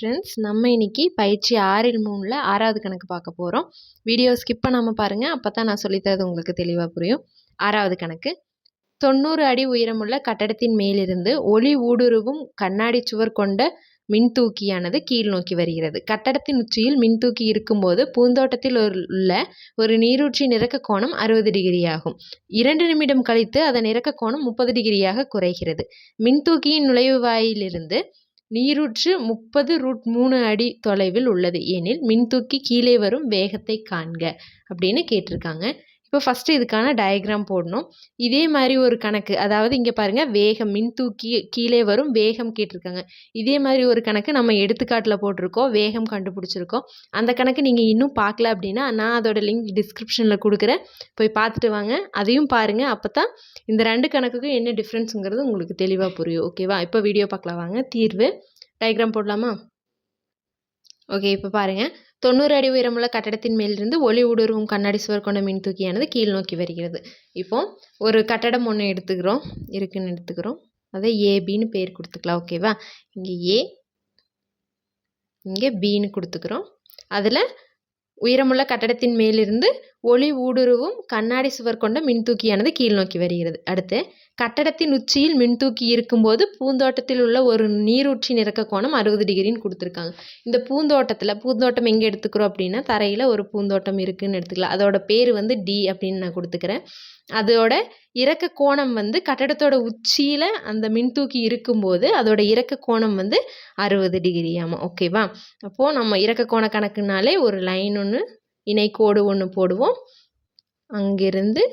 Friends, நம்ம இன்னைக்கு பயிற்சி 6ல் 3ல 6வது கணக்கு பார்க்க போகிறோம். வீடியோ ஸ்கிப் பண்ணாமல் பாருங்கள், அப்போ தான் நான் சொல்லித்தரது உங்களுக்கு தெளிவாக புரியும். 6வது கணக்கு. 90 அடி உயரமுள்ள கட்டடத்தின் மேலிருந்து ஒளி ஊடுருவும் கண்ணாடி சுவர் கொண்ட மின்தூக்கியானது கீழ் நோக்கி வருகிறது. கட்டடத்தின் உச்சியில் மின்தூக்கி இருக்கும்போது பூந்தோட்டத்தில் உள்ள ஒரு நீரூற்றின் இறக்க கோணம் 60 டிகிரி ஆகும். 2 நிமிடம் கழித்து அதன் இறக்க கோணம் 30 டிகிரியாக குறைகிறது. மின்தூக்கியின் நுழைவு வாயிலிருந்து நீரூற்று 30√3 அடி தொலைவில் உள்ளது எனில் மின்தூக்கி கீழே வரும் வேகத்தை காண்க அப்படின்னு கேட்டிருக்காங்க. இப்போ ஃபஸ்ட்டு இதுக்கான டயக்ராம் போடணும். இதே மாதிரி ஒரு கணக்கு, அதாவது இங்கே பாருங்கள், வேகம் மின்தூக்கி கீழே வரும் வேகம் கேட்டிருக்காங்க. இதே மாதிரி ஒரு கணக்கு நம்ம எடுத்துக்காட்டில் போட்டிருக்கோம், வேகம் கண்டுபிடிச்சிருக்கோம். அந்த கணக்கு நீங்கள் இன்னும் பார்க்கல அப்படின்னா நான் அதோட லிங்க் டிஸ்கிரிப்ஷனில் கொடுக்குறேன், போய் பார்த்துட்டு வாங்க. அதையும் பாருங்கள், அப்போ தான் இந்த 2 கணக்குக்கும் என்ன டிஃப்ரென்ஸுங்கிறது உங்களுக்கு தெளிவாக புரியும். ஓகேவா? இப்போ வீடியோ பார்க்கலாம் வாங்க. தீர்வு டயக்ராம் போடலாமா? ஓகே, இப்போ பாருங்கள். 90 அடி உயரமுள்ள கட்டடத்தின் மேலிருந்து ஒளி ஊடுருவும் கண்ணாடி சுவர் கொண்ட மின்தூக்கியானது கீழ் நோக்கி வருகிறது. இப்போ ஒரு கட்டடம் ஒன்று இருக்குன்னு எடுத்துக்கிறோம். அதை ஏபின்னு பேர் கொடுத்துக்கலாம். ஓகேவா? இங்கே ஏ, இங்கே பின்னு கொடுத்துக்கிறோம். அதில் உயரமுள்ள கட்டடத்தின் மேலிருந்து ஒளி ஊடுருவும் கண்ணாடி சுவர் கொண்ட மின்தூக்கியானது கீழ் நோக்கி வருகிறது. அடுத்து, கட்டடத்தின் உச்சியில் மின்தூக்கி இருக்கும்போது பூந்தோட்டத்தில் உள்ள ஒரு நீரூற்றின் இறக்க கோணம் 60 டிகிரின்னு கொடுத்துருக்காங்க. இந்த பூந்தோட்டம் எங்கே எடுத்துக்கிறோம் அப்படின்னா, தரையில் ஒரு பூந்தோட்டம் இருக்குதுன்னு எடுத்துக்கலாம். அதோட பேர் வந்து டி அப்படின்னு நான் கொடுத்துக்கிறேன். அதோட இறக்க கோணம் வந்து கட்டடத்தோட உச்சியில் அந்த மின்தூக்கி இருக்கும்போது அதோட இறக்க கோணம் வந்து 60 டிகிரியாமா. ஓகேவா? அப்போது நம்ம இறக்க கோண கணக்குனாலே ஒரு லைன் ஒன்று, இணைக்கோடு ஒன்று போடுவோம். அங்கிருந்து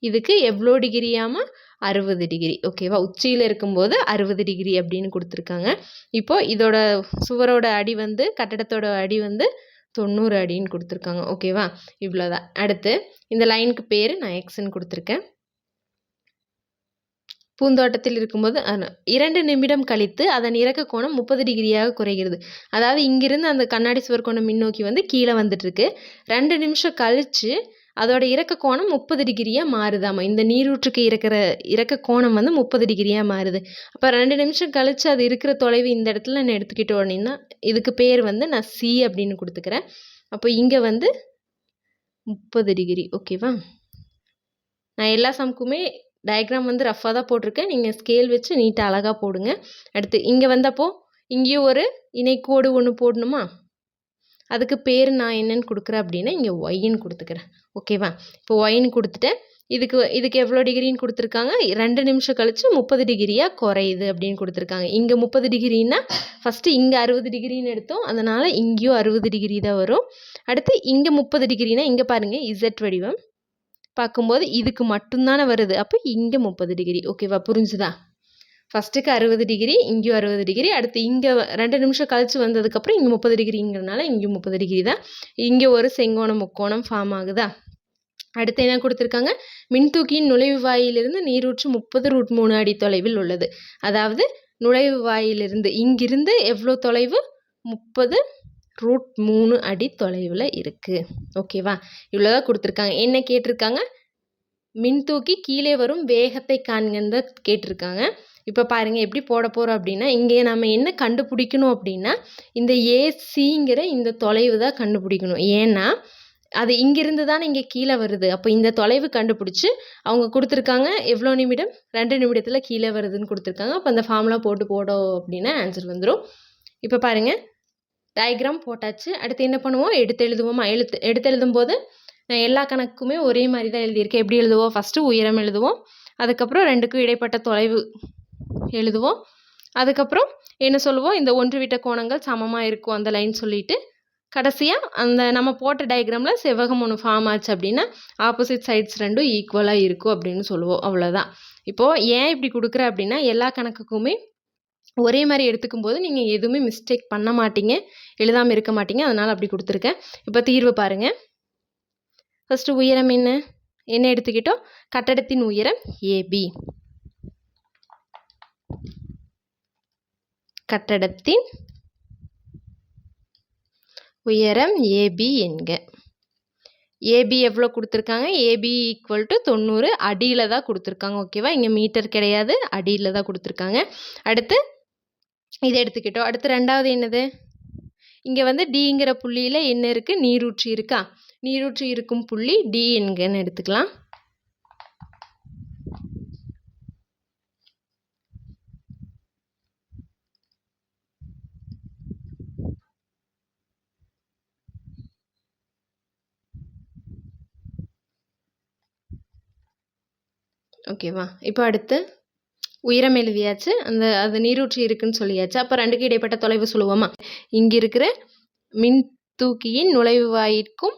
இதுக்கு எவ்வளோ டிகிரியாமா? 60 டிகிரி. ஓகேவா? உச்சியில் இருக்கும்போது 60 டிகிரி அப்படின்னு கொடுத்துருக்காங்க. இப்போ இதோட சுவரோட அடி வந்து, கட்டடத்தோட அடி வந்து 90 அடின்னு கொடுத்துருக்காங்க. ஓகேவா? இவ்வளோதான். அடுத்து இந்த லைனுக்கு பேர் நான் எக்ஸ்ன்னு கொடுத்துருக்கேன். பூந்தோட்டத்தில் இருக்கும்போது 2 நிமிடம் கழித்து அதன் இறக்க கோணம் 30 டிகிரியாக குறைகிறது. அதாவது இங்கிருந்து அந்த கண்ணாடி சுவர் கொண்ட மின்னோக்கி வந்து கீழே வந்துட்டுருக்கு. 2 நிமிஷம் கழித்து அதோட இறக்க கோணம் 30 டிகிரியாக மாறுதாமா. இந்த நீரூற்றுக்கு இறக்க கோணம் வந்து 30 டிகிரியாக மாறுது. அப்போ 2 நிமிஷம் கழித்து அது இருக்கிற தொலைவு இந்த இடத்துல நான் எடுத்துக்கிட்டோம் அப்படின்னா, இதுக்கு பேர் வந்து நான் சி அப்படின்னு கொடுத்துக்கிறேன். அப்போ இங்கே வந்து 30 டிகிரி. ஓகேவா? நான் எல்லா சம்க்குமே டயக்ராம் வந்து ரஃபாக தான் போட்டிருக்கேன். நீங்கள் ஸ்கேல் வச்சு நீட்டாக அழகாக போடுங்க. அடுத்து இங்கே வந்தப்போ இங்கேயும் ஒரு இணைக்கோடு ஒன்று போடணுமா? அதுக்கு பேர் நான் என்னென்னு கொடுக்குறேன் அப்படின்னா, இங்கே ஒய்ன்னு கொடுத்துக்கிறேன். ஓகேவா? இப்போ ஒய்ன்னு கொடுத்துட்டேன். இதுக்கு எவ்வளோ டிகிரின்னு கொடுத்துருக்காங்க? 2 நிமிஷம் கழித்து 30 டிகிரியாக குறையுது அப்படின்னு கொடுத்துருக்காங்க. இங்கே 30 டிகிரின்னா ஃபஸ்ட்டு இங்கே 60 டிகிரின்னு எடுத்தோம், அதனால் இங்கேயும் 60 டிகிரி தான் வரும். அடுத்து இங்கே 30 டிகிரினா இங்கே பாருங்கள், இசட் வடிவம் பார்க்கும்போது இதுக்கு மட்டும்தானே வருது. அப்போ இங்கே 30 டிகிரி. ஓகேவா? புரிஞ்சுதா? ஃபஸ்ட்டுக்கு 60 டிகிரி, இங்கேயும் 60 டிகிரி. அடுத்து இங்கே 2 நிமிஷம் கழித்து வந்ததுக்கப்புறம் இங்கே 30 டிகிரிங்கிறனால இங்கேயும் 30 டிகிரி தான். இங்கே ஒரு செங்கோணம் முக்கோணம் ஃபார்ம் ஆகுதா? அடுத்து என்ன கொடுத்துருக்காங்க? மின்தூக்கியின் நுழைவு வாயிலிருந்து நீரூற்று 30√3 அடி தொலைவில் உள்ளது. அதாவது நுழைவு வாயிலிருந்து இங்கிருந்து எவ்வளோ தொலைவு? 30√3 அடி தொலைவில் இருக்குது. ஓகேவா? இவ்வளோதான் கொடுத்துருக்காங்க. என்ன கேட்டிருக்காங்க? மின்தூக்கி கீழே வரும் வேகத்தை காண்கன்னு தான் கேட்டிருக்காங்க. இப்போ பாருங்கள் எப்படி போட போகிறோம் அப்படின்னா, இங்கே நம்ம என்ன கண்டுபிடிக்கணும் அப்படின்னா, இந்த ஏசிங்கிற இந்த தொலைவு தான் கண்டுபிடிக்கணும். ஏன்னா அது இங்கிருந்து தானே இங்கே கீழே வருது. அப்போ இந்த தொலைவு கண்டுபிடிச்சி அவங்க கொடுத்துருக்காங்க எவ்வளோ நிமிடம்? 2 நிமிடத்தில் கீழே வருதுன்னு கொடுத்துருக்காங்க. அப்போ அந்த ஃபார்முலா போட்டோம் அப்படின்னா ஆன்சர் வந்துடும். இப்போ பாருங்கள், டயக்ராம் போட்டாச்சு. அடுத்து என்ன பண்ணுவோம்? எடுத்து எழுதுவோமா? எடுத்து எழுதும்போது நான் எல்லா கணக்குமே ஒரே மாதிரி தான் எழுதியிருக்கேன். எப்படி எழுதுவோம்? ஃபஸ்ட்டு உயரம் எழுதுவோம், அதுக்கப்புறம் 2க்கும் இடைப்பட்ட தொலைவு எழுதுவோம், அதுக்கப்புறம் என்ன சொல்லுவோம்? இந்த ஒன்று விட்ட கோணங்கள் சமமாக இருக்கும் அந்த லைன் சொல்லிட்டு, கடைசியாக அந்த நம்ம போட்ட டயக்ராமில் செவ்வகம் ஒன்று ஃபார்ம் ஆச்சு அப்படின்னா ஆப்போசிட் சைட்ஸ் 2ம் ஈக்குவலாக இருக்கும் அப்படின்னு சொல்லுவோம். அவ்வளோதான். இப்போது ஏன் இப்படி கொடுக்குறேன் அப்படின்னா, எல்லா கணக்குக்குமே ஒரே மாதிரி எடுத்துக்கும் போது நீங்கள் எதுவுமே மிஸ்டேக் பண்ண மாட்டீங்க, எழுதாமல் இருக்க மாட்டீங்க. அதனால் அப்படி கொடுத்துருக்கேன். இப்போ தீர்வு பாருங்கள். ஃபஸ்ட்டு உயரம் என்ன எடுத்துக்கிட்டோம்? கட்டடத்தின் உயரம் ஏபி. கட்டடத்தின் உயரம் ஏபி என்க. ஏபி எவ்வளோ கொடுத்துருக்காங்க? ஏபி ஈக்குவல் டு 90 அடியில் தான் கொடுத்துருக்காங்க. ஓகேவா? இங்கே மீட்டர் கிடையாது, அடியில் தான் கொடுத்துருக்காங்க. அடுத்து இதை எடுத்துக்கிட்டோம். அடுத்து ரெண்டாவது என்னது, இங்கே வந்து டிங்கிற புள்ளியில் என்ன இருக்குது, நீரூற்று இருக்கா. நீரூற்று இருக்கும் புள்ளி டி என்கன்னு எடுத்துக்கலாம். ஓகேவா. இப்போ அடுத்து உயரம் எழுதியாச்சு, அது நீரூற்று இருக்குன்னு சொல்லியாச்சு. அப்போ ரெண்டுக்கு இடைப்பட்ட தொலைவு சொல்லுவோமா. இங்கே இருக்கிற மின் தூக்கியின் நுழைவு வாயிற்கும்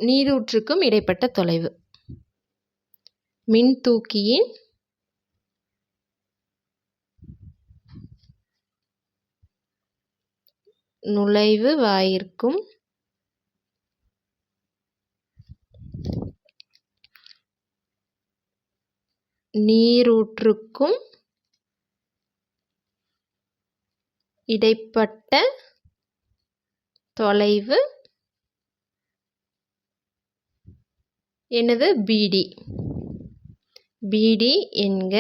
நீரூற்றுக்கும் இடைப்பட்ட தொலைவு. மின் தூக்கியின் நுழைவு வாயிற்கும் நீரூற்றுக்கும் இடைப்பட்ட தொலைவு என்னது, பிடி. பிடி என்க.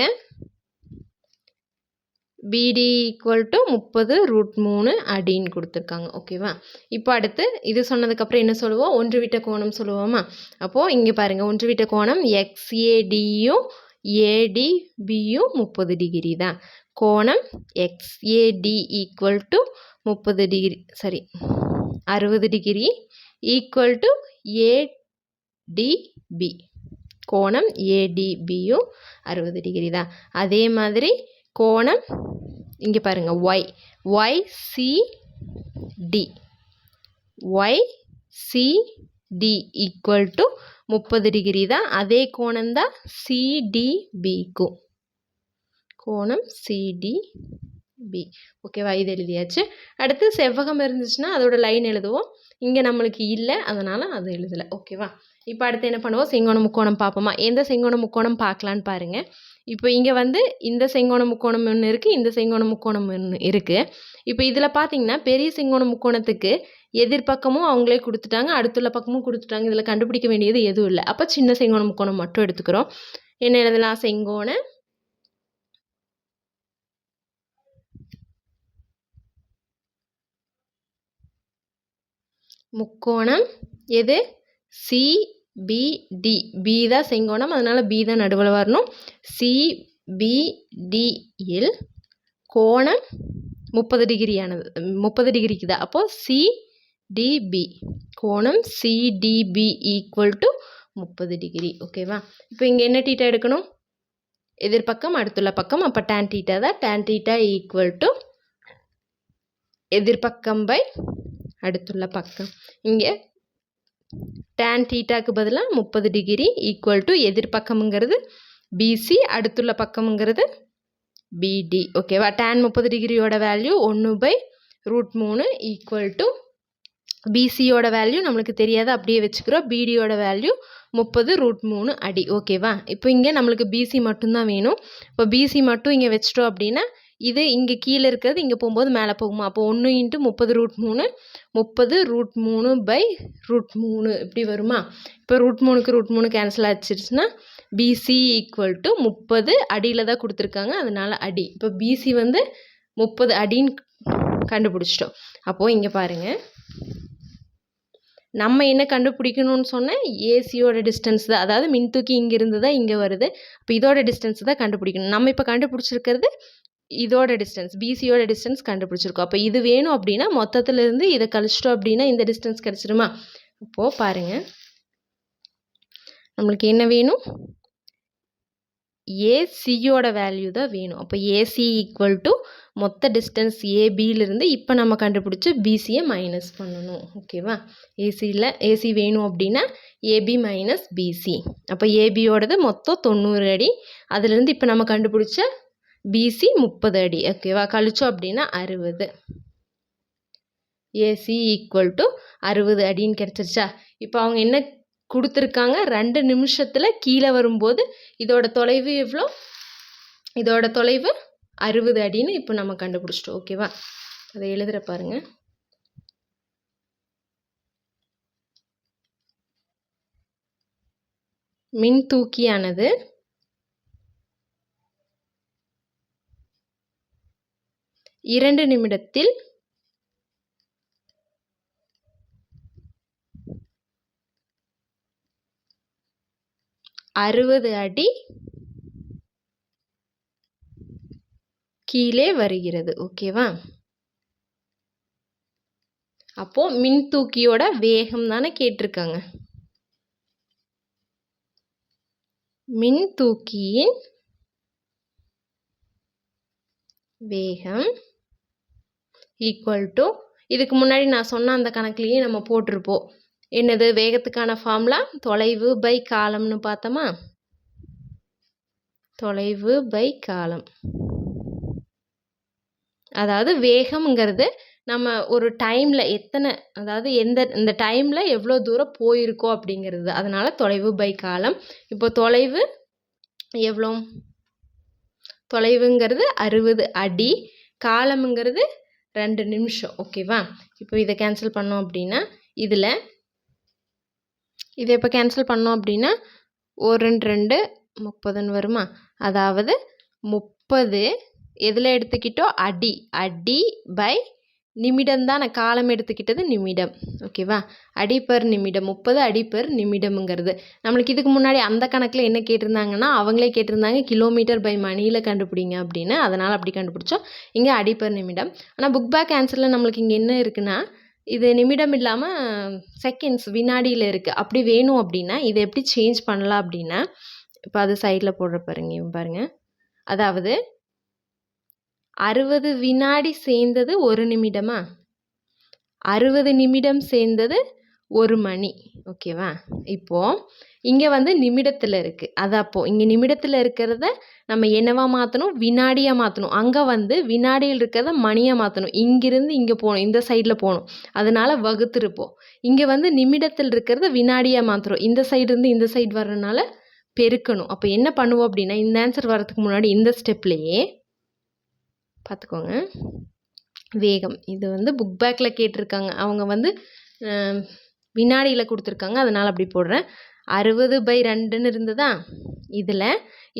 பிடி ஈக்குவல் டு 30√3 அடின்னு கொடுத்துருக்காங்க. ஓகேவா. இப்போ அடுத்து இது சொன்னதுக்கப்புறம் என்ன சொல்லுவோம், ஒன்றுவிட்ட கோணம் சொல்லுவோமா. அப்போது இங்கே பாருங்கள், ஒன்றுவிட்ட கோணம் XADயும் ADBயும் 30 டிகிரி தான். கோணம் XAD ஈக்குவல் டு 30 டிகிரி, சரி 60 டிகிரி ஈக்குவல் டு ADB. கோணம் ADBயும் 60 டிகிரி தான். அதே மாதிரி கோணம் இங்கே பாருங்கள், YCD ஈக்குவல் டு 30 டிகிரி தான். அதே கோணம் தான் CDBக்கும். கோணம் CDB. ஓகேவா. இது எழுதியாச்சு. அடுத்து செவ்வகம் இருந்துச்சுன்னா அதோட லைன் எழுதுவோம். இங்கே நம்மளுக்கு இல்லை, அதனால் அது எழுதலை. ஓகேவா. இப்போ அடுத்து என்ன பண்ணுவோம், செங்கோண முக்கோணம் பார்ப்போமா. எந்த செங்கோண முக்கோணம் பார்க்கலான்னு பாருங்கள். இப்போ இங்கே வந்து இந்த செங்கோண முக்கோணம் ஒன்று இருக்குது, இந்த செங்கோண முக்கோணம் ஒன்று இருக்குது. இப்போ இதில் பார்த்தீங்கன்னா பெரிய செங்கோண முக்கோணத்துக்கு எதிர்பக்கமும் அவங்களே கொடுத்துட்டாங்க, அடுத்துள்ள பக்கமும் கொடுத்துட்டாங்க. இதில் கண்டுபிடிக்க வேண்டியது எதுவும் இல்லை. அப்போ சின்ன செங்கோண முக்கோணம் மட்டும் எடுத்துக்கிறோம். என்ன எழுதலாம், செங்கோண முக்கோணம் எது, CBD. பி தான் செங்கோணம், அதனால் பி தான் நடுவில் வரணும். CBDயில் கோணம் 30 டிகிரியானது, 30 டிகிரிக்கு தான். அப்போது CDB, கோணம் CDB ஈக்குவல் டு 30 டிகிரி. ஓகேவா. இப்போ இங்கே என்ன தீட்டா எடுக்கணும், எதிர்பக்கம் அடுத்துள்ள பக்கம். அப்போ tan தீட்டா தான். tan தீட்டா ஈக்குவல் டு எதிர்பக்கம் பை அடுத்துள்ள பக்கம். இங்கே tan தீட்டாக்கு பதிலாக 30 டிகிரி ஈக்குவல் டு எதிர்பக்கம்ங்கிறது BC, அடுத்துள்ள பக்கம்ங்கிறது BD. ஓகேவா. tan 30 டிகிரியோட வேல்யூ 1/√3 ஈக்குவல் டு BCயோட வேல்யூ நம்மளுக்கு தெரியாது, அப்படியே வச்சுக்கிறோம். BDயோட வேல்யூ 30√3 அடி. ஓகேவா. இப்போ இங்கே நம்மளுக்கு BC மட்டும்தான் வேணும். இப்போ BC மட்டும் இங்கே வச்சிட்டோம் அப்படின்னா இது இங்கே கீழே இருக்கிறது இங்கே போகும்போது மேலே போகுமா. அப்போ 1 × 30√3 30√3/√3 இப்படி வருமா. இப்போ √3க்கு √3 கேன்சல் ஆச்சிருச்சுன்னா BC ஈக்குவல் டு 30 அடியில் தான் கொடுத்துருக்காங்க, அதனால் அடி. இப்போ BC வந்து 30 அடின்னு கண்டுபிடிச்சிட்டோம். அப்போது இங்கே பாருங்கள், நம்ம என்ன கண்டுபிடிக்கணும்னு சொன்னால் ஏசியோட டிஸ்டன்ஸ் தான், அதாவது மின்தூக்கி இங்கேருந்து தான் இங்கே வருது. அப்போ இதோட டிஸ்டன்ஸ் தான் கண்டுபிடிக்கணும். நம்ம இப்போ கண்டுபிடிச்சிருக்கிறது இதோட டிஸ்டன்ஸ், பிசியோட டிஸ்டன்ஸ் கண்டுபிடிச்சிருக்கோம். அப்போ இது வேணும் அப்படின்னா மொத்தத்துலேருந்து இதை கழிச்சிட்டோம் அப்படின்னா இந்த டிஸ்டன்ஸ் கிடச்சிருமா. அப்போது பாருங்கள், நம்மளுக்கு என்ன வேணும், ஏசியோட வேல்யூ தான் வேணும். அப்போ ஏசி ஈக்குவல் டு மொத்த டிஸ்டன்ஸ் ஏபியிலிருந்து இப்போ நம்ம கண்டுபிடிச்சி பிசியை மைனஸ் பண்ணணும். ஓகேவா. ஏசி வேணும் அப்படின்னா ஏபி மைனஸ் பிசி. அப்போ ஏபியோடது மொத்தம் 90 அடி, அதுலேருந்து இப்போ நம்ம கண்டுபிடிச்ச பிசி 30 அடி. ஓகேவா. கழிச்சோம் அப்படின்னா 60. ஏசி ஈக்குவல் டு 60 அடின்னு கிடச்சிருச்சா. இப்போ அவங்க என்ன கொடுத்துருக்காங்க, 2 நிமிஷத்தில் கீழே வரும்போது இதோட தொலைவு எவ்வளோ, இதோட தொலைவு 60 அடின்னு இப்போ நம்ம கண்டுபிடிச்சிட்டோம். ஓகேவா. அதை எழுதுகிற பாருங்க. மின்தூக்கியானது 2 நிமிடத்தில் 60 அடி கீழே வருகிறது. ஓகேவா? அப்போ மின்தூக்கியோட வேகம் தானே கேட்டிருக்காங்க. மின்தூக்கியின் வேகம் ஈக்குவல் டு, இதுக்கு முன்னாடி நான் சொன்ன அந்த கணக்குலேயே நம்ம போட்டிருப்போம். என்னது வேகத்துக்கான ஃபார்முலா? தொலைவு பை காலம்னு பார்த்தோமா? தொலைவு பை காலம். அதாவது வேகம்ங்கிறது நம்ம ஒரு டைமில் எத்தனை, அதாவது இந்த டைமில் எவ்வளோ தூரம் போயிருக்கோம் அப்படிங்கிறது. அதனால் தொலைவு பை காலம். இப்போ தொலைவு எவ்வளோ? தொலைவுங்கிறது 60 அடி, காலம்ங்கிறது 2 நிமிஷம். ஓகேவா? இப்போ இதை கேன்சல் பண்ணோம் அப்படின்னா, இதை இப்போ கேன்சல் பண்ணோம் அப்படின்னா 1 2 30ன்னு வருமா? அதாவது 30 எதில் எடுத்துக்கிட்டோம்? அடி. அடி பை நிமிடம் தான். நான் காலம் எடுத்துக்கிட்டது நிமிடம். ஓகேவா? அடி பர் நிமிடம். 30 அடி பர் நிமிடம்ங்கிறது நம்மளுக்கு இதுக்கு முன்னாடி அந்த கணக்கில் என்ன கேட்டிருந்தாங்கன்னா, அவங்களே கேட்டிருந்தாங்க கிலோமீட்டர் பை மணியில் கண்டுபிடிங்க அப்படின்னு. அதனால் அப்படி கண்டுபிடிச்சோம். இங்கே அடி பர் நிமிடம். ஆனால் புக் பேக் ஆன்சரில் நம்மளுக்கு இங்கே என்ன இருக்குன்னா, இது நிமிடம் இல்லாமல் செகண்ட்ஸ், வினாடியில் இருக்குது. அப்படி வேணும் அப்படின்னா இதை எப்படி சேஞ்ச் பண்ணலாம் அப்படின்னா, இப்போ அது சைடில் போடுற பாருங்க. அதாவது 60 வினாடி சேர்ந்தது 1 நிமிடமா? 60 நிமிடம் சேர்ந்தது 1 மணி. ஓகேவா? இப்போது இங்கே வந்து நிமிடத்தில் இருக்குது. அது அப்போது இங்கே நிமிடத்தில் இருக்கிறத நம்ம என்னவா மாற்றணும்? வினாடியாக மாற்றணும். அங்கே வந்து வினாடியில் இருக்கிறத மணியாக மாற்றணும். இங்கிருந்து இங்கே போகணும், இந்த சைடில் போகணும். அதனால் வகுத்துருப்போம். இங்கே வந்து நிமிடத்தில் இருக்கிறத வினாடியாக மாற்றுறோம். இந்த சைடுலேருந்து இந்த சைடு வர்றதுனால பெருக்கணும். அப்போ என்ன பண்ணுவோம் அப்படின்னா, இந்த ஆன்சர் வரதுக்கு முன்னாடி இந்த ஸ்டெப்லேயே பார்த்துக்கோங்க. வேகம் இது வந்து புக் பேக்கில் கேட்டிருக்காங்க. அவங்க வந்து வினாடியில் கொடுத்துருக்காங்க. அதனால் அப்படி போடுறேன். 60/2ன்னு இருந்ததா இதில்.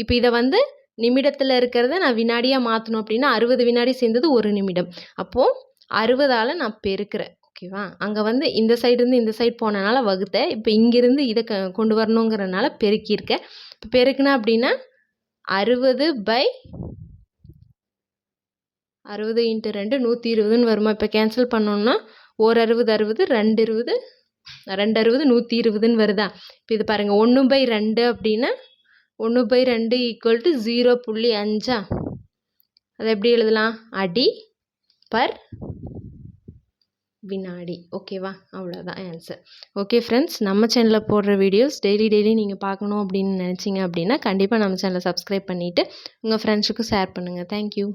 இப்போ இதை வந்து நிமிடத்தில் இருக்கிறத நான் வினாடியாக மாற்றணும் அப்படின்னா 60 வினாடி சேர்ந்தது 1 நிமிடம். அப்போது 60ஆல் நான் பெருக்கிறேன். ஓகேவா? அங்கே வந்து இந்த சைடுலேருந்து இந்த சைடு போனனால வகுத்தேன். இப்போ இங்கேருந்து இதை கொண்டு வரணுங்கிறனால பெருக்கியிருக்கேன். இப்போ பெருக்குனா அப்படின்னா 60 × 2 120ன்னு வருமா? இப்போ கேன்சல் பண்ணோம்னா 1 60 60 2 20 2 60 120ன்னு வருதா? இப்போ இது பாருங்கள், 1/2 அப்படின்னா 1/2 = 0.5. அதை எப்படி எழுதலாம்? அடி பர் வினாடி. ஓகேவா? அவ்வளோதான் ஆன்சர். ஓகே ஃப்ரெண்ட்ஸ், நம்ம சேனலில் போடுற வீடியோஸ் டெய்லி நீங்கள் பார்க்கணும் அப்படின்னு நினச்சிங்க அப்படின்னா கண்டிப்பாக நம்ம சேனலை சப்ஸ்கிரைப் பண்ணிவிட்டு உங்கள் ஃப்ரெண்ட்ஸுக்கும் ஷேர் பண்ணுங்கள். தேங்க்யூ.